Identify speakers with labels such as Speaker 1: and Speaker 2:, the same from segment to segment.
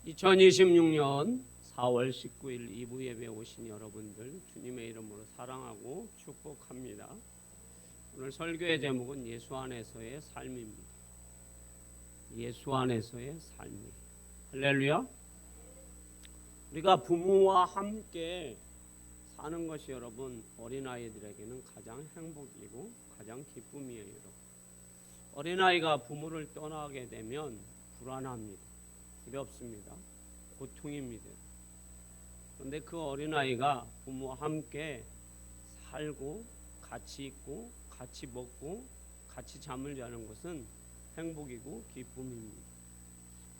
Speaker 1: 2026년 4월 19일 2부 예배 오신 여러분들 주님의 이름으로 사랑하고 축복합니다. 오늘 설교의 제목은 예수 안에서의 삶입니다. 예수 안에서의 삶이. 할렐루야. 우리가 부모와 함께 사는 것이 여러분 어린아이들에게는 가장 행복이고 가장 기쁨이에요. 여러분. 어린아이가 부모를 떠나게 되면 불안합니다. 두렵습니다. 고통입니다. 그런데 그 어린아이가 부모와 함께 살고 같이 있고 같이 먹고 같이 잠을 자는 것은 행복이고 기쁨입니다.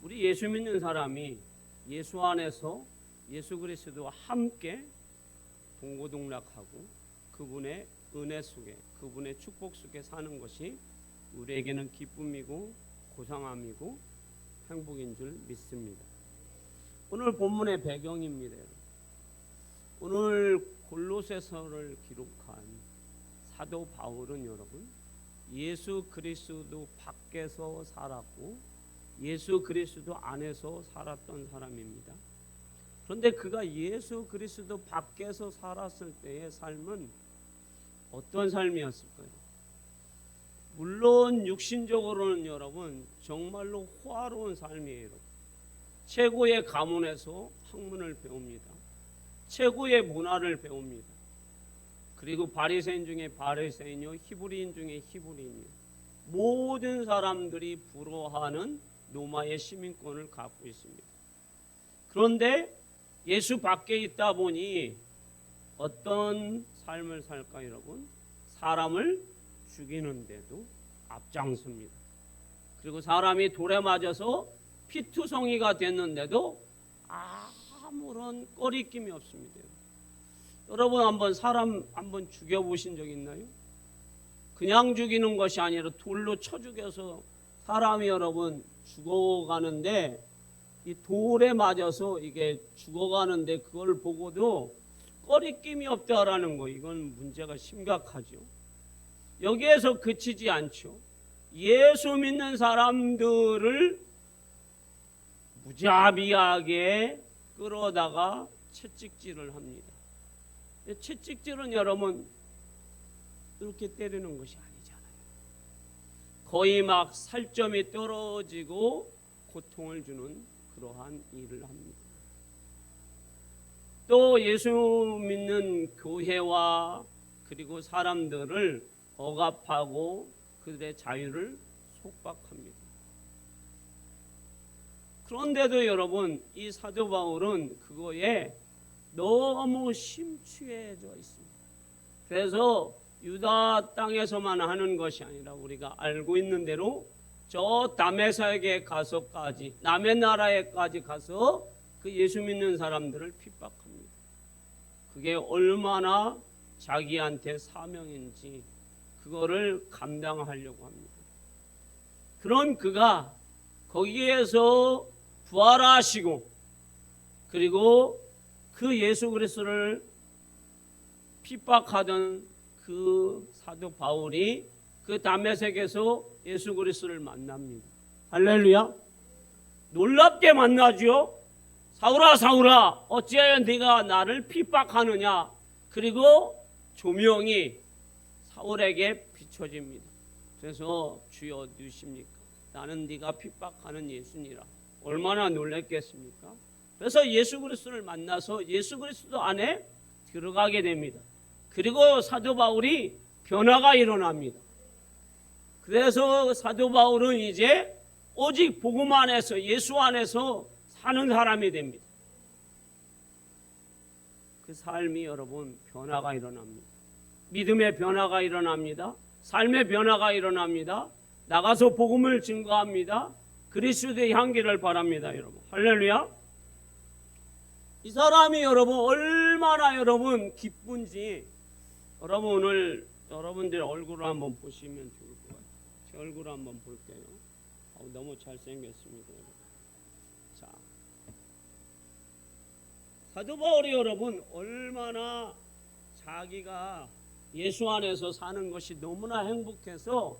Speaker 1: 우리 예수 믿는 사람이 예수 안에서 예수 그리스도와 함께 동고동락하고 그분의 은혜 속에 그분의 축복 속에 사는 것이 우리에게는 기쁨이고 고상함이고 행복인 줄 믿습니다. 오늘 본문의 배경입니다. 오늘 골로새서를 기록한 사도 바울은 여러분 예수 그리스도 밖에서 살았고 예수 그리스도 안에서 살았던 사람입니다. 그런데 그가 예수 그리스도 밖에서 살았을 때의 삶은 어떤 삶이었을까요? 물론 육신적으로는 여러분 정말로 호화로운 삶이에요. 최고의 가문에서 학문을 배웁니다. 최고의 문화를 배웁니다. 그리고 바리새인 중에 바리새인이요, 히브리인 중에 히브리인이요. 모든 사람들이 부러워하는 로마의 시민권을 갖고 있습니다. 그런데 예수 밖에 있다 보니 어떤 삶을 살까 여러분? 사람을 죽이는데도 앞장섭니다. 그리고 사람이 돌에 맞아서 피투성이가 됐는데도 아무런 꺼리낌이 없습니다. 여러분 한번 사람 한번 죽여보신 적 있나요? 그냥 죽이는 것이 아니라 돌로 쳐 죽여서 사람이 여러분 죽어가는데 이 돌에 맞아서 이게 죽어가는데 그걸 보고도 꺼리낌이 없다라는 거, 이건 문제가 심각하죠. 여기에서 그치지 않죠. 예수 믿는 사람들을 무자비하게 끌어다가 채찍질을 합니다. 채찍질은 여러분 이렇게 때리는 것이 아니잖아요. 거의 막 살점이 떨어지고 고통을 주는 그러한 일을 합니다. 또 예수 믿는 교회와 그리고 사람들을 억압하고 그들의 자유를 속박합니다. 그런데도 여러분 이 사도 바울은 그거에 너무 심취해져 있습니다. 그래서 유다 땅에서만 하는 것이 아니라 우리가 알고 있는 대로 저 다메섹에 가서까지 남의 나라에까지 가서 그 예수 믿는 사람들을 핍박합니다. 그게 얼마나 자기한테 사명인지 그거를 감당하려고 합니다. 그런 그가 거기에서 부활하시고 그리고 그 예수 그리스도를 핍박하던 그 사도 바울이 그 다메섹에서 예수 그리스도를 만납니다. 할렐루야. 놀랍게 만나죠. 사울아 사울아 어찌하여 네가 나를 핍박하느냐. 그리고 조명이 사울에게 비춰집니다. 그래서 주여 누구십니까? 나는 네가 핍박하는 예수니라. 얼마나 놀랐겠습니까? 그래서 예수 그리스도를 만나서 예수 그리스도 안에 들어가게 됩니다. 그리고 사도 바울이 변화가 일어납니다. 그래서 사도 바울은 이제 오직 복음 안에서 예수 안에서 사는 사람이 됩니다. 그 삶이 여러분 변화가 일어납니다. 믿음의 변화가 일어납니다. 삶의 변화가 일어납니다. 나가서 복음을 증거합니다. 그리스도의 향기를 바랍니다. 여러분 할렐루야. 이 사람이 여러분 얼마나 여러분 기쁜지 여러분 오늘 여러분들 얼굴을 한번 보시면 좋을 것 같아요. 제 얼굴을 한번 볼게요. 너무 잘생겼습니다. 자, 사도 바울이 여러분 얼마나 자기가 예수 안에서 사는 것이 너무나 행복해서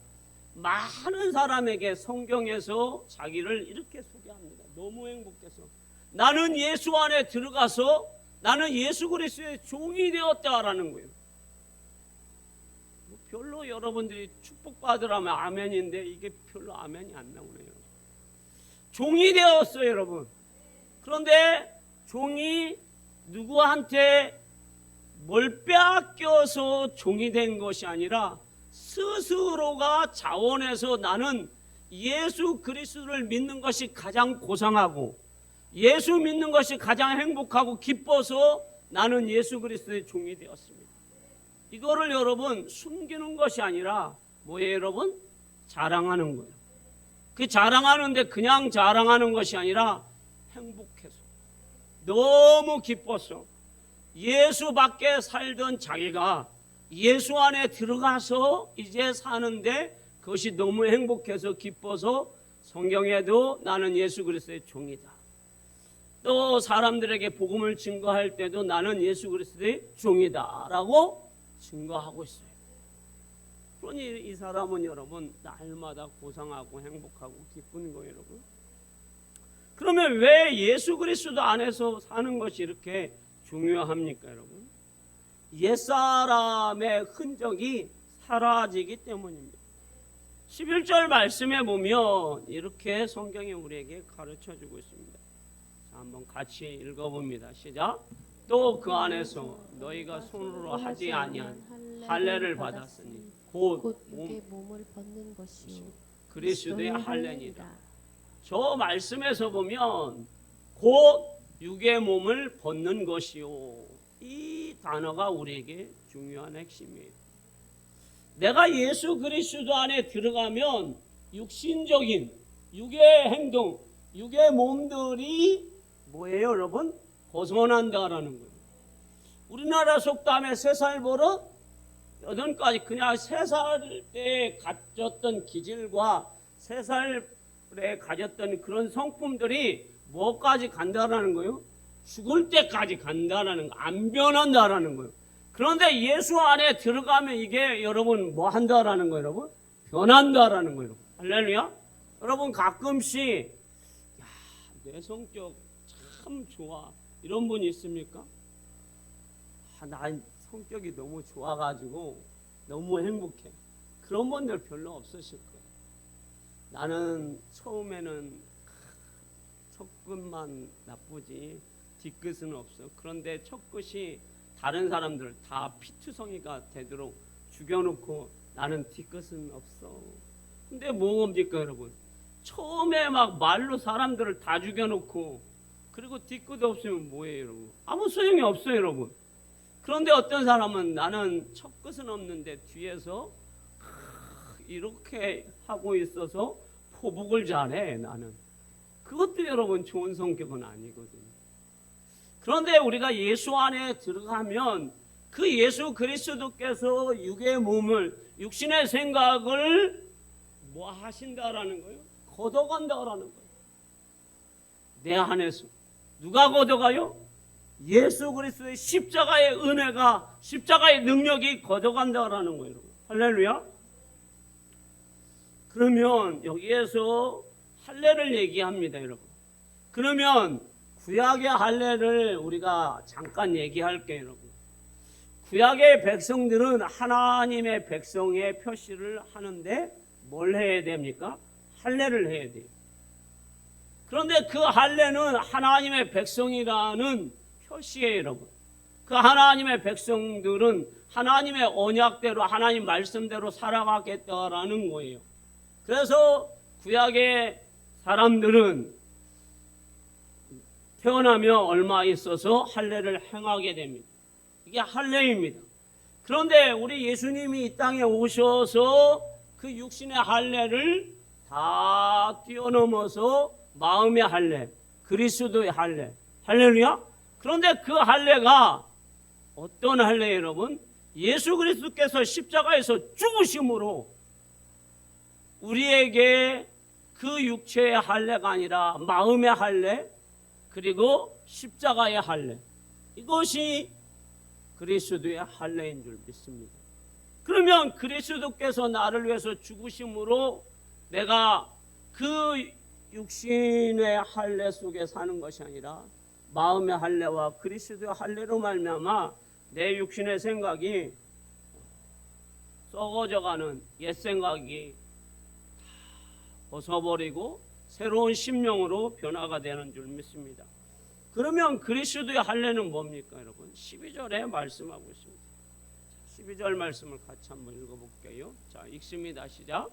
Speaker 1: 많은 사람에게 성경에서 자기를 이렇게 소개합니다. 너무 행복해서 나는 예수 안에 들어가서 나는 예수 그리스도의 종이 되었다라는 거예요. 별로 여러분들이 축복받으라면 아멘인데 이게 별로 아멘이 안 나오네요. 종이 되었어요, 여러분. 그런데 종이 누구한테 뭘 빼앗겨서 종이 된 것이 아니라 스스로가 자원해서 나는 예수 그리스도를 믿는 것이 가장 고상하고 예수 믿는 것이 가장 행복하고 기뻐서 나는 예수 그리스도의 종이 되었습니다. 이거를 여러분 숨기는 것이 아니라 뭐예요, 여러분? 자랑하는 거예요. 그 자랑하는데 그냥 자랑하는 것이 아니라 행복해서 너무 기뻤어. 예수 밖에 살던 자기가 예수 안에 들어가서 이제 사는데 그것이 너무 행복해서 기뻐서 성경에도 나는 예수 그리스도의 종이다. 또 사람들에게 복음을 증거할 때도 나는 예수 그리스도의 종이다 라고 증거하고 있어요. 그러니 이 사람은 여러분 날마다 고상하고 행복하고 기쁜 거예요, 여러분. 그러면 왜 예수 그리스도 안에서 사는 것이 이렇게 중요합니까, 여러분? 옛사람의 흔적이 사라지기 때문입니다. 11절 말씀에 보면 이렇게 성경이 우리에게 가르쳐주고 있습니다. 자, 한번 같이 읽어봅니다. 시작. 또 그 안에서 너희가 손으로 하지 아니한 할례를 받았으니 곧
Speaker 2: 육의 몸을 벗는 것이요
Speaker 1: 그리스도의 할례니라. 저 말씀에서 보면 곧 육의 몸을 벗는 것이요, 이 단어가 우리에게 중요한 핵심이에요. 내가 예수 그리스도 안에 들어가면 육신적인 육의 행동, 육의 몸들이 뭐예요, 여러분? 벗어난다라는 거예요. 우리나라 속담에 3살 버릇 8까지, 그냥 3살 때 가졌던 기질과 3살에 가졌던 그런 성품들이 뭐까지 간다라는 거예요? 죽을 때까지 간다라는 거, 안 변한다라는 거예요. 그런데 예수 안에 들어가면 이게 여러분 뭐 한다라는 거예요, 여러분? 변한다라는 거예요. 할렐루야. 여러분 가끔씩 야, 내 성격 참 좋아 이런 분 있습니까? 나 성격이 너무 좋아가지고 너무 행복해. 그런 분들 별로 없으실 거예요. 나는 처음에는 첫 끝만 나쁘지 뒤끝은 없어. 그런데 첫 끝이 다른 사람들 다 피투성이가 되도록 죽여놓고 나는 뒤끝은 없어. 근데 뭡니까, 여러분? 처음에 막 말로 사람들을 다 죽여놓고 그리고 뒤끝 없으면 뭐예요, 여러분? 아무 소용이 없어요, 여러분. 그런데 어떤 사람은 나는 첫 끝은 없는데 뒤에서 이렇게 하고 있어서 포복을 잘해, 나는. 그것도 여러분 좋은 성격은 아니거든요. 그런데 우리가 예수 안에 들어가면 그 예수 그리스도께서 육의 몸을, 육신의 생각을 뭐 하신다라는 거예요? 걷어간다라는 거예요. 내 안에서. 누가 걷어가요? 예수 그리스도의 십자가의 은혜가, 십자가의 능력이 걷어간다라는 거예요. 할렐루야. 그러면 여기에서 할례를 얘기합니다, 여러분. 그러면 구약의 할례를 우리가 잠깐 얘기할게요, 여러분. 구약의 백성들은 하나님의 백성의 표시를 하는데 뭘 해야 됩니까? 할례를 해야 돼요. 그런데 그 할례는 하나님의 백성이라는 표시예요, 여러분. 그 하나님의 백성들은 하나님의 언약대로, 하나님 말씀대로 살아가겠다라는 거예요. 그래서 구약의 사람들은 태어나며 얼마 있어서 할례를 행하게 됩니다. 이게 할례입니다. 그런데 우리 예수님이 이 땅에 오셔서 그 육신의 할례를 다 뛰어넘어서 마음의 할례, 그리스도의 할례, 할렐루야. 그런데 그 할례가 어떤 할례예요, 여러분? 예수 그리스도께서 십자가에서 죽으심으로 우리에게 그 육체의 할례가 아니라 마음의 할례, 그리고 십자가의 할례, 이것이 그리스도의 할례인 줄 믿습니다. 그러면 그리스도께서 나를 위해서 죽으심으로 내가 그 육신의 할례 속에 사는 것이 아니라 마음의 할례와 그리스도의 할례로 말미암아 내 육신의 생각이 썩어져가는 옛 생각이 벗어버리고 새로운 심령으로 변화가 되는 줄 믿습니다. 그러면 그리스도의 할례는 뭡니까 여러분? 12절에 말씀하고 있습니다. 12절 말씀을 같이 한번 읽어볼게요. 자, 읽습니다. 시작.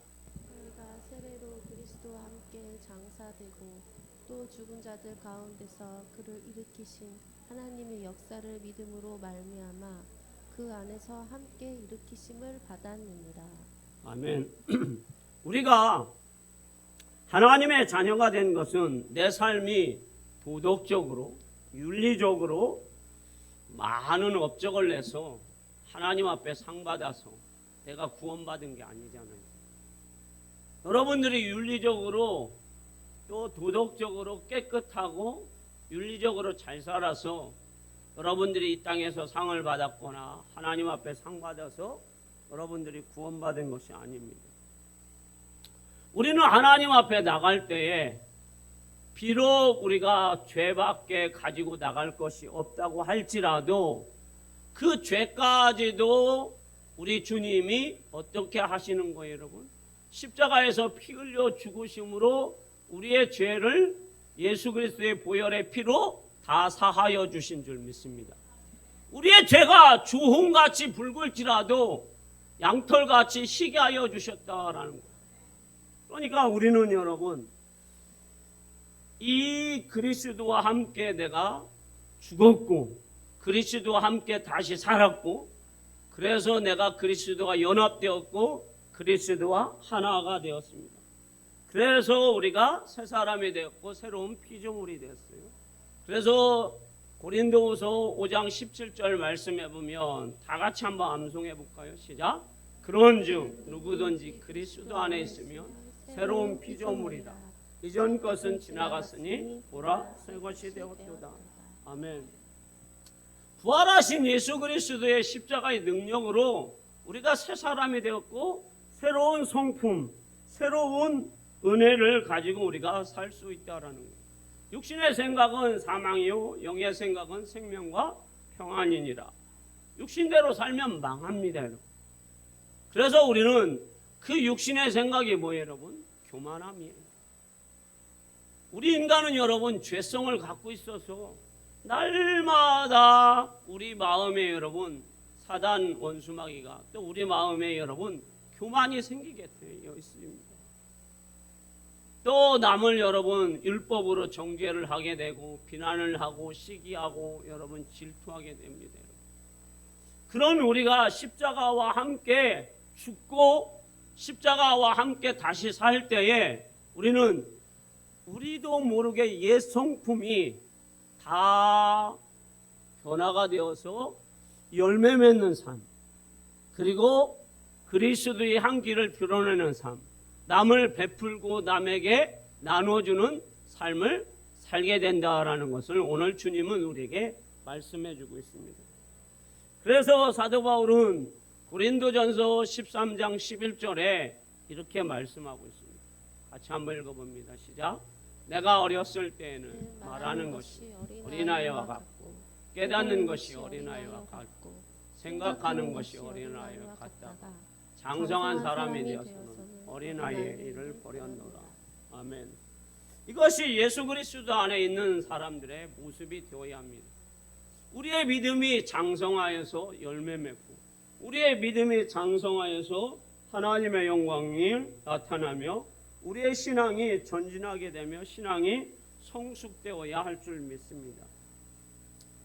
Speaker 2: 저희가 세례로 그리스도와 함께 장사되고 또 죽은 자들 가운데서 그를 일으키신 하나님의 역사를 믿음으로 말미암아 그 안에서 함께 일으키심을 받았느니라.
Speaker 1: 아멘. 우리가 하나님의 자녀가 된 것은 내 삶이 도덕적으로 윤리적으로 많은 업적을 내서 하나님 앞에 상 받아서 내가 구원받은 게 아니잖아요. 여러분들이 윤리적으로 또 도덕적으로 깨끗하고 윤리적으로 잘 살아서 여러분들이 이 땅에서 상을 받았거나 하나님 앞에 상 받아서 여러분들이 구원받은 것이 아닙니다. 우리는 하나님 앞에 나갈 때에 비록 우리가 죄밖에 가지고 나갈 것이 없다고 할지라도 그 죄까지도 우리 주님이 어떻게 하시는 거예요, 여러분? 십자가에서 피 흘려 죽으심으로 우리의 죄를 예수 그리스도의 보혈의 피로 다 사하여 주신 줄 믿습니다. 우리의 죄가 주홍같이 붉을지라도 양털같이 희게 하여 주셨다라는 거예요. 그러니까 우리는 여러분 이 그리스도와 함께 내가 죽었고 그리스도와 함께 다시 살았고 그래서 내가 그리스도와 연합되었고 그리스도와 하나가 되었습니다. 그래서 우리가 새 사람이 되었고 새로운 피조물이 되었어요. 그래서 고린도후서 5장 17절 말씀해 보면 다 같이 한번 암송해 볼까요? 시작. 그런즉 누구든지 그리스도 안에 있으면 새로운 피조물이다. 이전 것은 지나갔으니 보라 새 것이 되었도다. 아멘. 부활하신 예수 그리스도의 십자가의 능력으로 우리가 새 사람이 되었고 새로운 성품, 새로운 은혜를 가지고 우리가 살 수 있다라는 거예요. 육신의 생각은 사망이요 영의 생각은 생명과 평안이니라. 육신대로 살면 망합니다, 여러분. 그래서 우리는 그 육신의 생각이 뭐예요, 여러분? 교만함이에요. 우리 인간은 여러분 죄성을 갖고 있어서 날마다 우리 마음에 여러분 사단 원수마귀가 또 우리 마음에 여러분 교만이 생기게 되어 있습니다. 또 남을 여러분 율법으로 정죄를 하게 되고 비난을 하고 시기하고 여러분 질투하게 됩니다. 그런 우리가 십자가와 함께 죽고 십자가와 함께 다시 살 때에 우리는 우리도 모르게 옛 성품이 다 변화가 되어서 열매 맺는 삶, 그리고 그리스도의 향기를 드러내는 삶, 남을 베풀고 남에게 나눠주는 삶을 살게 된다라는 것을 오늘 주님은 우리에게 말씀해 주고 있습니다. 그래서 사도 바울은 고린도전서 13장 11절에 이렇게 말씀하고 있습니다. 같이 한번 읽어봅니다. 시작. 내가 어렸을 때에는 말하는 것이 어린아이와 같고 깨닫는 것이 어린아이와 같고 생각하는 것이 어린아이와 같다가 장성한 사람이 되어서는 어린아이의 일을 버렸노라. 아멘. 이것이 예수 그리스도 안에 있는 사람들의 모습이 되어야 합니다. 우리의 믿음이 장성하여서 열매 맺고 우리의 믿음이 장성하여서 하나님의 영광이 나타나며 우리의 신앙이 전진하게 되며 신앙이 성숙되어야 할 줄 믿습니다.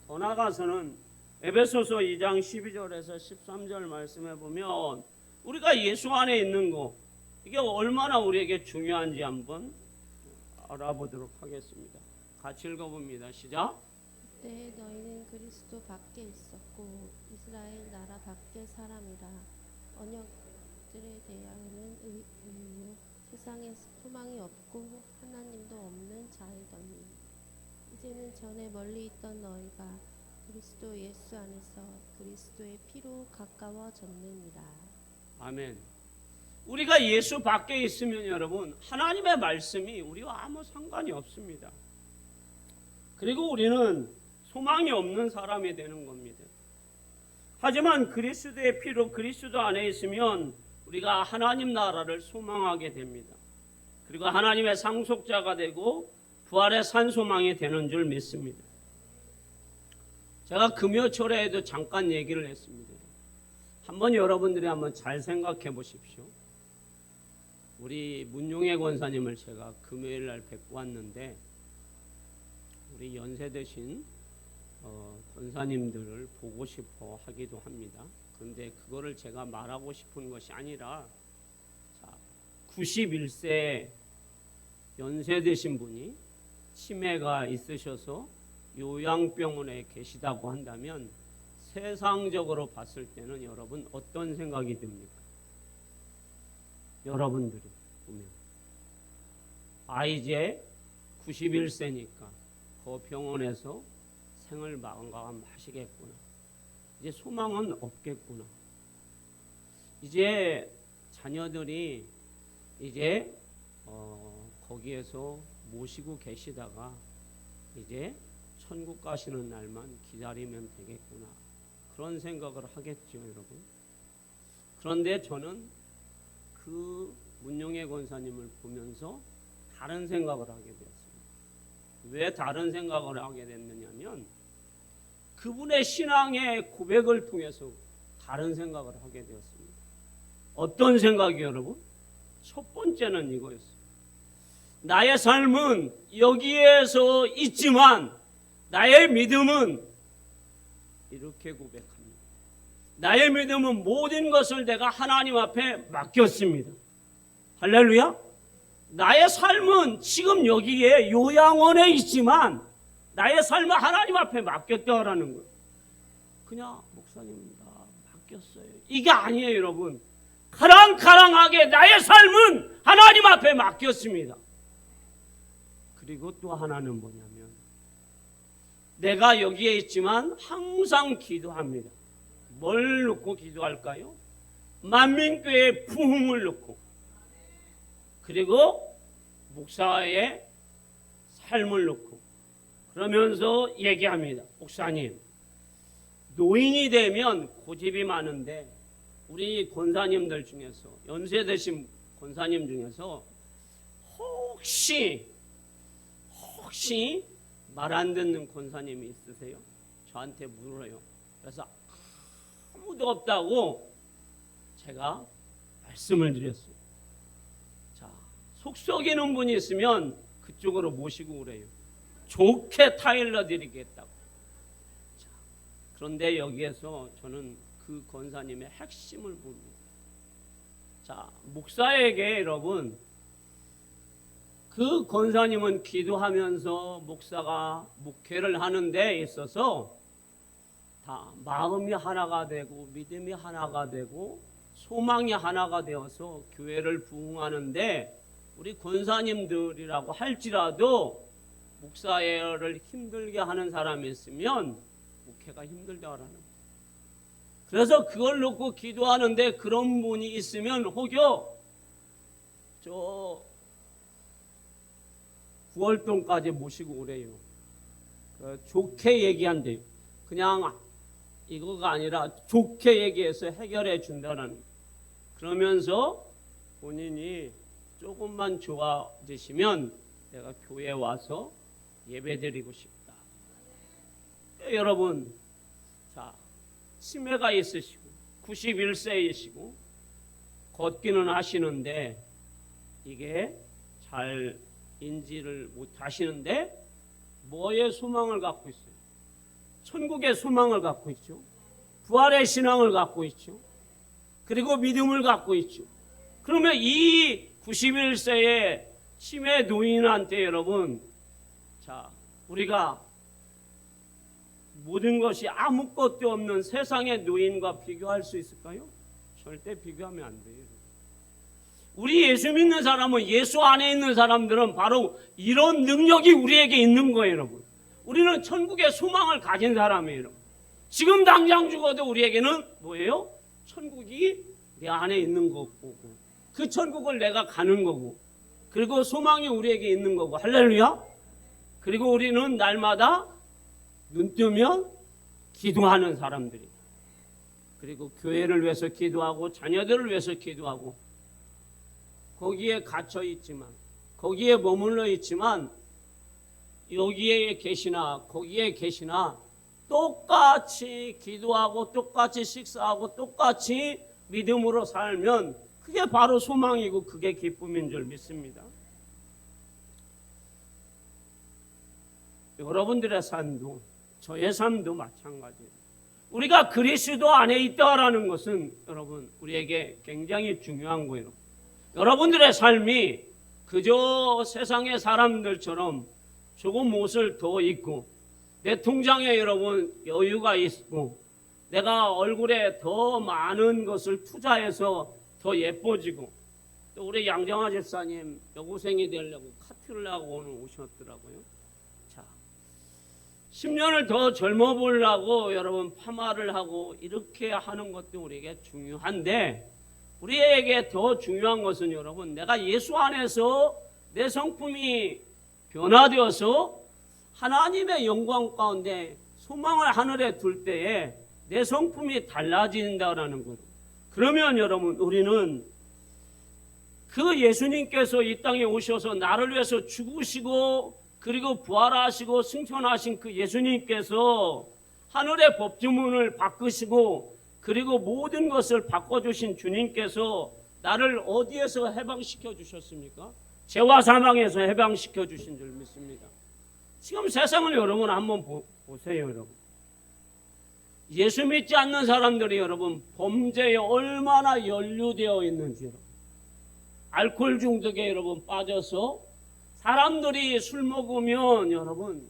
Speaker 1: 더 나아가서는 에베소서 2장 12절에서 13절 말씀해 보면 우리가 예수 안에 있는 것 이게 얼마나 우리에게 중요한지 한번 알아보도록 하겠습니다. 같이 읽어봅니다. 시작.
Speaker 2: 그때 너희는 그리스도 밖에 있었고 이스라엘 나라 밖의 사람이라 언약들에 대하여는 의로 세상에 소망이 없고 하나님도 없는 자이더니 이제는 전에 멀리 있던 너희가 그리스도 예수 안에서 그리스도의 피로 가까워졌느니라.
Speaker 1: 아멘. 우리가 예수 밖에 있으면 여러분 하나님의 말씀이 우리와 아무 상관이 없습니다. 그리고 우리는 소망이 없는 사람이 되는 겁니다. 하지만 그리스도의 피로 그리스도 안에 있으면 우리가 하나님 나라를 소망하게 됩니다. 그리고 하나님의 상속자가 되고 부활의 산 소망이 되는 줄 믿습니다. 제가 금요철에도 잠깐 얘기를 했습니다. 한번 여러분들이 한번 잘 생각해 보십시오. 우리 문용의 권사님을 제가 금요일 날 뵙고 왔는데 우리 연세 드신 권사님들을 보고 싶어 하기도 합니다. 그런데 그거를 제가 말하고 싶은 것이 아니라 91세 연세 드신 분이 치매가 있으셔서 요양병원에 계시다고 한다면 세상적으로 봤을 때는 여러분 어떤 생각이 듭니까? 여러분들이 보면 이제 91세니까 그 병원에서 생을 마감하시겠구나. 이제 소망은 없겠구나. 이제 자녀들이 이제 거기에서 모시고 계시다가 이제 천국 가시는 날만 기다리면 되겠구나. 그런 생각을 하겠죠, 여러분. 그런데 저는 그 문용의 권사님을 보면서 다른 생각을 하게 되었습니다. 왜 다른 생각을 하게 됐느냐면 그분의 신앙의 고백을 통해서 다른 생각을 하게 되었습니다. 어떤 생각이요, 여러분? 첫 번째는 이거였어요. 나의 삶은 여기에서 있지만 나의 믿음은 이렇게 고백합니다. 나의 믿음은 모든 것을 내가 하나님 앞에 맡겼습니다. 할렐루야. 나의 삶은 지금 여기에 요양원에 있지만 나의 삶은 하나님 앞에 맡겼다라는 거예요. 그냥 목사님 나 맡겼어요. 이게 아니에요, 여러분. 가랑가랑하게 나의 삶은 하나님 앞에 맡겼습니다. 그리고 또 하나는 뭐냐면 내가 여기에 있지만 항상 기도합니다. 뭘 놓고 기도할까요? 만민교회의 부흥을 놓고 그리고 목사의 삶을 놓고 그러면서 얘기합니다. 목사님, 노인이 되면 고집이 많은데 우리 권사님들 중에서 연세 드신 권사님 중에서 혹시 말 안 듣는 권사님이 있으세요? 저한테 물어요. 그래서 아무도 없다고 제가 말씀을 드렸어요. 자, 속 썩이는 분이 있으면 그쪽으로 모시고 그래요. 좋게 타일러 드리겠다고. 자, 그런데 여기에서 저는 그 권사님의 핵심을 봅니다. 자, 목사에게 여러분 그 권사님은 기도하면서 목사가 목회를 하는 데 있어서 다 마음이 하나가 되고 믿음이 하나가 되고 소망이 하나가 되어서 교회를 부흥하는데 우리 권사님들이라고 할지라도 목사를 힘들게 하는 사람이 있으면 목회가 힘들다라는 거예요. 그래서 그걸 놓고 기도하는데 그런 분이 있으면 혹여 저 구월동까지 모시고 오래요. 좋게 얘기한대요. 그냥 이거가 아니라 좋게 얘기해서 해결해 준다는. 그러면서 본인이 조금만 좋아지시면 내가 교회에 와서 예배드리고 싶다. 여러분, 자, 치매가 있으시고 91세이시고 걷기는 하시는데 이게 잘 인지를 못 하시는데 뭐의 소망을 갖고 있어요? 천국의 소망을 갖고 있죠. 부활의 신앙을 갖고 있죠. 그리고 믿음을 갖고 있죠. 그러면 이 91세의 치매 노인한테 여러분, 자, 우리가 모든 것이 아무것도 없는 세상의 노인과 비교할 수 있을까요? 절대 비교하면 안 돼요. 우리 예수 믿는 사람은, 예수 안에 있는 사람들은 바로 이런 능력이 우리에게 있는 거예요, 여러분. 우리는 천국의 소망을 가진 사람이에요, 여러분. 지금 당장 죽어도 우리에게는 뭐예요? 천국이 내 안에 있는 거고. 그 천국을 내가 가는 거고, 그리고 소망이 우리에게 있는 거고. 할렐루야. 그리고 우리는 날마다 눈 뜨면 기도하는 사람들이, 그리고 교회를 위해서 기도하고 자녀들을 위해서 기도하고, 거기에 갇혀 있지만, 거기에 머물러 있지만, 여기에 계시나 거기에 계시나 똑같이 기도하고 똑같이 식사하고 똑같이 믿음으로 살면 그게 바로 소망이고 그게 기쁨인 줄 믿습니다. 여러분들의 삶도 저의 삶도 마찬가지예요. 우리가 그리스도 안에 있다라는 것은 여러분 우리에게 굉장히 중요한 거예요. 여러분들의 삶이 그저 세상의 사람들처럼 조금 옷을 더 입고 내 통장에 여러분 여유가 있고 내가 얼굴에 더 많은 것을 투자해서 더 예뻐지고, 또 우리 양정아 집사님 여고생이 되려고 카트를 하고 오늘 오셨더라고요. 자, 10년을 더 젊어 보려고 여러분 파마를 하고 이렇게 하는 것도 우리에게 중요한데, 우리에게 더 중요한 것은 여러분 내가 예수 안에서 내 성품이 변화되어서 하나님의 영광 가운데 소망을 하늘에 둘 때에 내 성품이 달라진다라는 거예요. 그러면 여러분 우리는 그 예수님께서 이 땅에 오셔서 나를 위해서 죽으시고 그리고 부활하시고 승천하신 그 예수님께서 하늘의 법주문을 바꾸시고 그리고 모든 것을 바꿔주신 주님께서 나를 어디에서 해방시켜 주셨습니까? 죄와 사망에서 해방시켜 주신 줄 믿습니다. 지금 세상을 여러분 한번 보세요. 여러분 예수 믿지 않는 사람들이 여러분 범죄에 얼마나 연루되어 있는지, 알코올 중독에 여러분 빠져서 사람들이 술 먹으면 여러분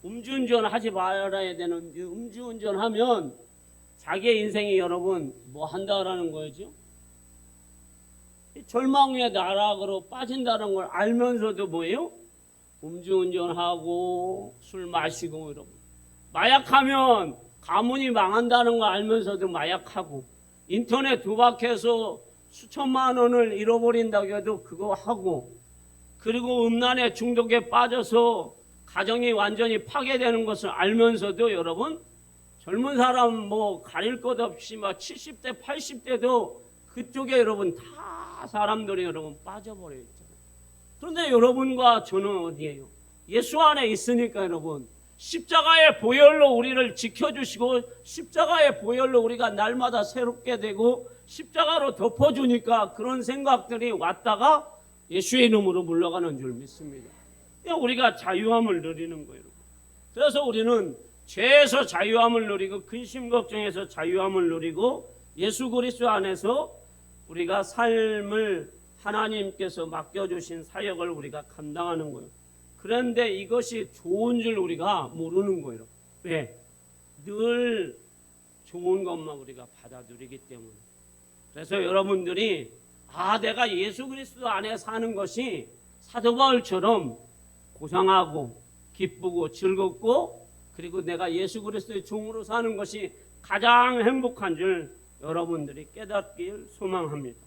Speaker 1: 음주운전 하지 말아야 되는데 음주운전하면 자기의 인생이 여러분 뭐 한다라는 거죠? 절망의 나락으로 빠진다는 걸 알면서도 뭐예요? 음주운전하고 술 마시고 여러분 마약하면 가문이 망한다는 걸 알면서도 마약하고, 인터넷 도박해서 수천만 원을 잃어버린다고 해도 그거 하고, 그리고 음란의 중독에 빠져서 가정이 완전히 파괴되는 것을 알면서도 여러분 젊은 사람 뭐 가릴 것 없이 막 70대 80대도 그쪽에 여러분 다 사람들이 여러분 빠져버려 있잖아요. 그런데 여러분과 저는 어디예요? 예수 안에 있으니까 여러분 십자가의 보혈로 우리를 지켜주시고 십자가의 보혈로 우리가 날마다 새롭게 되고 십자가로 덮어주니까 그런 생각들이 왔다가 예수의 이름으로 물러가는 줄 믿습니다. 우리가 자유함을 누리는 거예요. 그래서 우리는 죄에서 자유함을 누리고 근심 걱정에서 자유함을 누리고 예수 그리스도 안에서 우리가 삶을 하나님께서 맡겨주신 사역을 우리가 감당하는 거예요. 그런데 이것이 좋은 줄 우리가 모르는 거예요. 왜? 늘 좋은 것만 우리가 받아들이기 때문에. 그래서 여러분들이 내가 예수 그리스도 안에 사는 것이 사도 바울처럼 고상하고 기쁘고 즐겁고 그리고 내가 예수 그리스도의 종으로 사는 것이 가장 행복한 줄 여러분들이 깨닫길 소망합니다.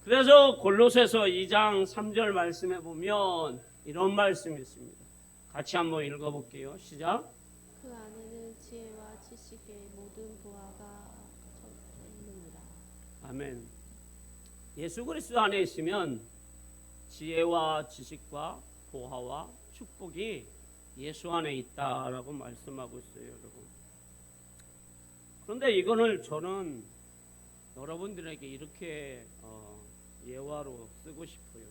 Speaker 1: 그래서 골로새서 2장 3절 말씀에 보면 이런 말씀이 있습니다. 같이 한번 읽어볼게요. 시작.
Speaker 2: 그 안에는 지혜와 지식의 모든 보화가 젖어 있느니라.
Speaker 1: 아멘. 예수 그리스도 안에 있으면 지혜와 지식과 보화와 축복이 예수 안에 있다라고 말씀하고 있어요, 여러분. 그런데 이거를 저는 여러분들에게 이렇게 예화로 쓰고 싶어요.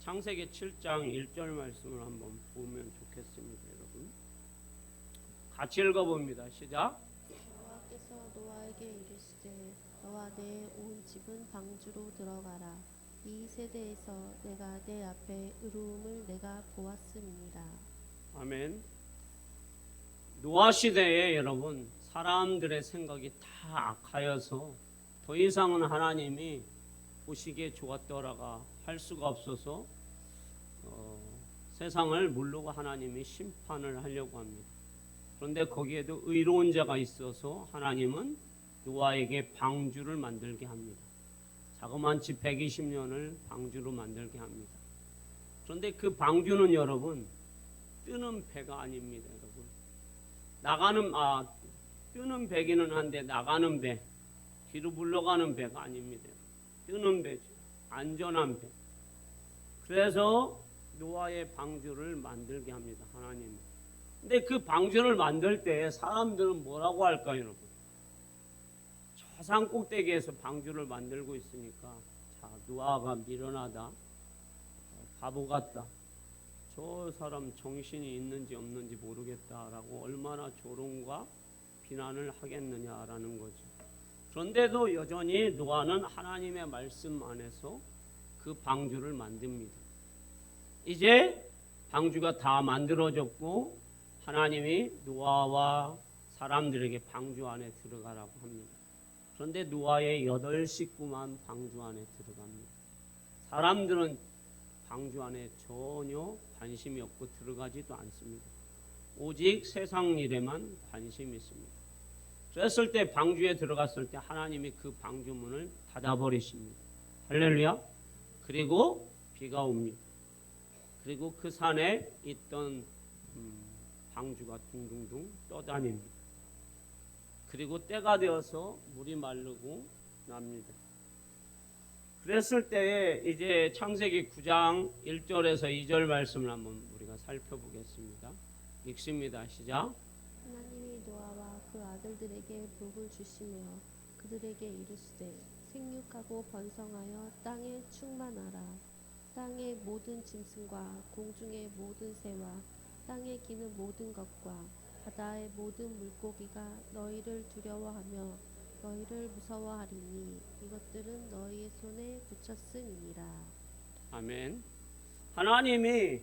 Speaker 1: 창세기 7장 1절 말씀을 한번 보면 좋겠습니다, 여러분. 같이 읽어봅니다. 시작.
Speaker 2: 여호와께서 노아에게 이르시되 너와 내 온 집은 방주로 들어가라. 이 세대에서 내가 내 앞에 의로움을 내가 보았음이니라.
Speaker 1: 아멘. 노아 시대에 여러분 사람들의 생각이 다 악하여서 더 이상은 하나님이 보시기에 좋았더라가 할 수가 없어서 세상을 물르고 하나님이 심판을 하려고 합니다. 그런데 거기에도 의로운 자가 있어서 하나님은 노아에게 방주를 만들게 합니다. 자그마치 120년을 방주로 만들게 합니다. 그런데 그 방주는 여러분 뜨는 배가 아닙니다, 여러분. 뜨는 배기는 한데 나가는 배, 뒤로 물러가는 배가 아닙니다. 뜨는 배죠. 안전한 배. 그래서 노아의 방주를 만들게 합니다, 하나님. 근데 그 방주를 만들 때 사람들은 뭐라고 할까요, 여러분? 저 산 꼭대기에서 방주를 만들고 있으니까, 자, 노아가 미련하다, 바보 같다, 저 사람 정신이 있는지 없는지 모르겠다라고 얼마나 조롱과 비난을 하겠느냐라는 거죠. 그런데도 여전히 노아는 하나님의 말씀 안에서 그 방주를 만듭니다. 이제 방주가 다 만들어졌고 하나님이 노아와 사람들에게 방주 안에 들어가라고 합니다. 그런데 노아의 8 식구만 방주 안에 들어갑니다. 사람들은 방주 안에 전혀 관심이 없고 들어가지도 않습니다. 오직 세상 일에만 관심이 있습니다. 그랬을 때 방주에 들어갔을 때 하나님이 그 방주 문을 닫아버리십니다. 할렐루야. 그리고 비가 옵니다. 그리고 그 산에 있던 방주가 둥둥둥 떠다닙니다. 그리고 때가 되어서 물이 마르고 납니다. 그랬을 때에 이제 창세기 9장 1절에서 2절 말씀을 한번 우리가 살펴보겠습니다. 읽습니다. 시작.
Speaker 2: 하나님이 노아와 그 아들들에게 복을 주시며 그들에게 이르시되 생육하고 번성하여 땅에 충만하라. 땅의 모든 짐승과 공중의 모든 새와 땅에 기는 모든 것과 바다의 모든 물고기가 너희를 두려워하며 너희를 무서워하리니 이것들은 너희의 손에 붙였음이니라.
Speaker 1: 아멘. 하나님이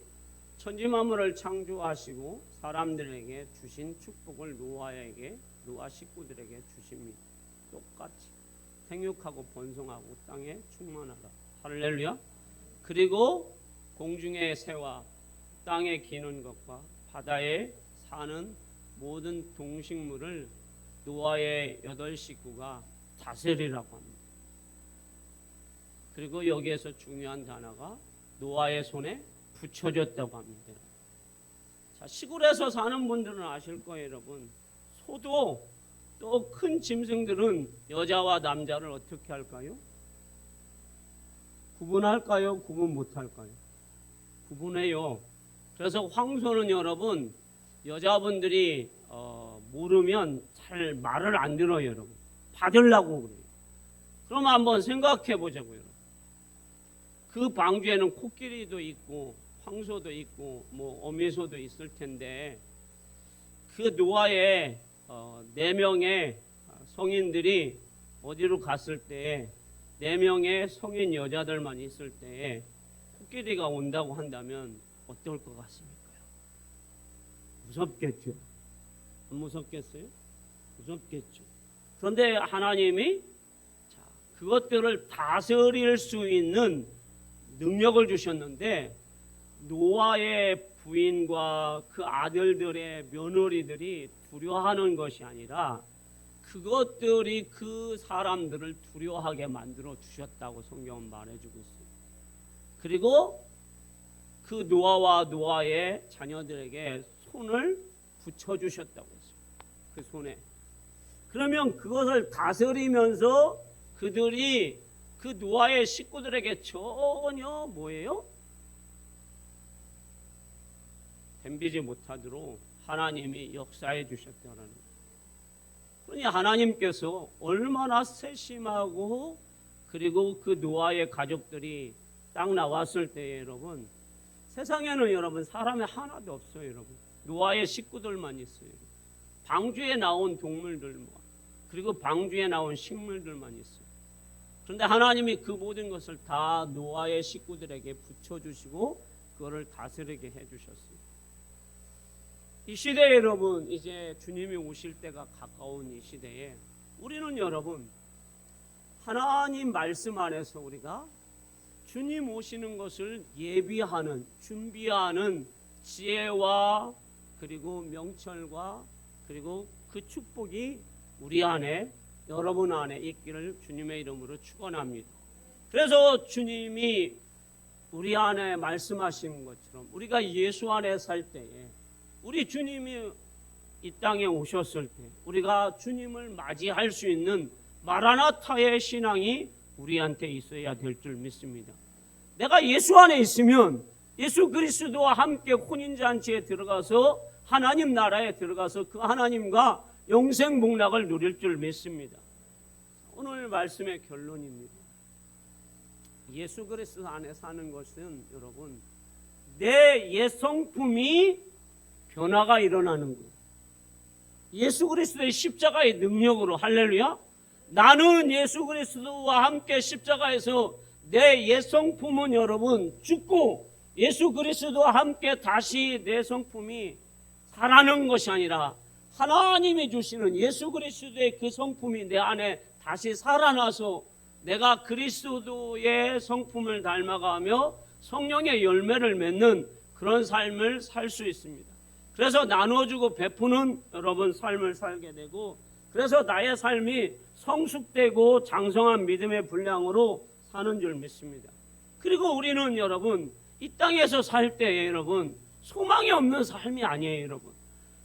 Speaker 1: 천지만물을 창조하시고 사람들에게 주신 축복을 노아 식구들에게 주십니다. 똑같이 생육하고 번성하고 땅에 충만하라. 할렐루야. 그리고 공중의 새와 땅에 기는 것과 바다에 사는 모든 동식물을 노아의 8 식구가 다스리라고 합니다. 그리고 여기에서 중요한 단어가 노아의 손에 붙여졌다고 합니다. 자, 시골에서 사는 분들은 아실 거예요, 여러분. 소도 또 큰 짐승들은 여자와 남자를 어떻게 할까요? 구분할까요? 구분 못할까요? 구분해요. 그래서 황소는 여러분 여자분들이 모르면 잘 말을 안 들어요, 여러분. 받으려고 그래요. 그럼 한번 생각해 보자고요, 여러분. 그 방주에는 코끼리도 있고 황소도 있고 뭐 어미소도 있을 텐데 그 노아의 4명의 성인들이 어디로 갔을 때 4명의 성인 여자들만 있을 때 코끼리가 온다고 한다면 어떨 것 같습니까? 무섭겠죠. 안 무섭겠어요? 무섭겠죠. 그런데 하나님이 그것들을 다스릴 수 있는 능력을 주셨는데 노아의 부인과 그 아들들의 며느리들이 두려워하는 것이 아니라 그것들이 그 사람들을 두려워하게 만들어 주셨다고 성경은 말해주고 있어요. 그리고 그 노아와 노아의 자녀들에게 손을 붙여주셨다고 했어요. 그 손에. 그러면 그것을 다스리면서 그들이 그 노아의 식구들에게 전혀 뭐예요? 덤비지 못하도록 하나님이 역사해 주셨다는 거예요. 그러니 하나님께서 얼마나 세심하고 그리고 그 노아의 가족들이 딱 나왔을 때 여러분 세상에는 여러분 사람이 하나도 없어요, 여러분. 노아의 식구들만 있어요. 방주에 나온 동물들만 그리고 방주에 나온 식물들만 있어요. 그런데 하나님이 그 모든 것을 다 노아의 식구들에게 붙여주시고 그거를 다스리게 해주셨어요. 이 시대에 여러분 이제 주님이 오실 때가 가까운 이 시대에 우리는 여러분 하나님 말씀 안에서 우리가 주님 오시는 것을 예비하는 준비하는 지혜와 그리고 명철과 그리고 그 축복이 우리 안에 여러분 안에 있기를 주님의 이름으로 축원합니다. 그래서 주님이 우리 안에 말씀하시는 것처럼 우리가 예수 안에 살 때에, 우리 주님이 이 땅에 오셨을 때 우리가 주님을 맞이할 수 있는 마라나타의 신앙이 우리한테 있어야 될 줄 믿습니다. 내가 예수 안에 있으면 예수 그리스도와 함께 혼인잔치에 들어가서 하나님 나라에 들어가서 그 하나님과 영생복락을 누릴 줄 믿습니다. 오늘 말씀의 결론입니다. 예수 그리스도 안에 사는 것은 여러분, 내 옛 성품이 변화가 일어나는 거예요. 예수 그리스도의 십자가의 능력으로, 할렐루야. 나는 예수 그리스도와 함께 십자가에서 내 옛 성품은 여러분 죽고 예수 그리스도와 함께 다시 내 성품이 살아나는 것이 아니라 하나님이 주시는 예수 그리스도의 그 성품이 내 안에 다시 살아나서 내가 그리스도의 성품을 닮아가며 성령의 열매를 맺는 그런 삶을 살 수 있습니다. 그래서 나눠주고 베푸는 여러분 삶을 살게 되고, 그래서 나의 삶이 성숙되고 장성한 믿음의 분량으로 사는 줄 믿습니다. 그리고 우리는 여러분 이 땅에서 살 때 여러분 소망이 없는 삶이 아니에요. 여러분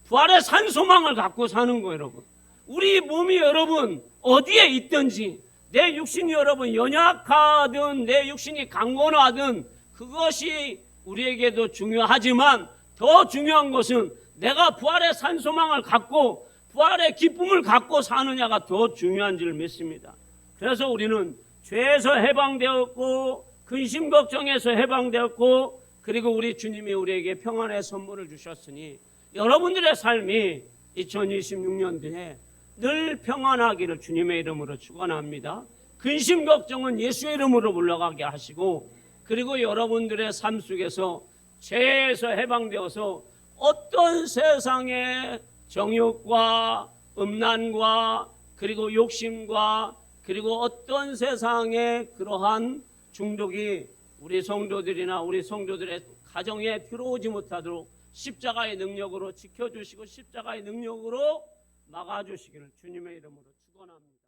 Speaker 1: 부활의 산 소망을 갖고 사는 거예요. 여러분 우리 몸이 여러분 어디에 있든지, 내 육신이 여러분 연약하든 내 육신이 강건하든 그것이 우리에게도 중요하지만 더 중요한 것은 내가 부활의 산 소망을 갖고 부활의 기쁨을 갖고 사느냐가 더 중요한 줄 믿습니다. 그래서 우리는 죄에서 해방되었고 근심 걱정에서 해방되었고, 그리고 우리 주님이 우리에게 평안의 선물을 주셨으니 여러분들의 삶이 2026년도에 늘 평안하기를 주님의 이름으로 축원합니다. 근심 걱정은 예수의 이름으로 물러가게 하시고, 그리고 여러분들의 삶 속에서 죄에서 해방되어서 어떤 세상의 정욕과 음란과 그리고 욕심과 그리고 어떤 세상의 그러한 중독이 우리 성도들이나 우리 성도들의 가정에 들어오지 못하도록 십자가의 능력으로 지켜주시고 십자가의 능력으로 막아주시기를 주님의 이름으로 축원합니다.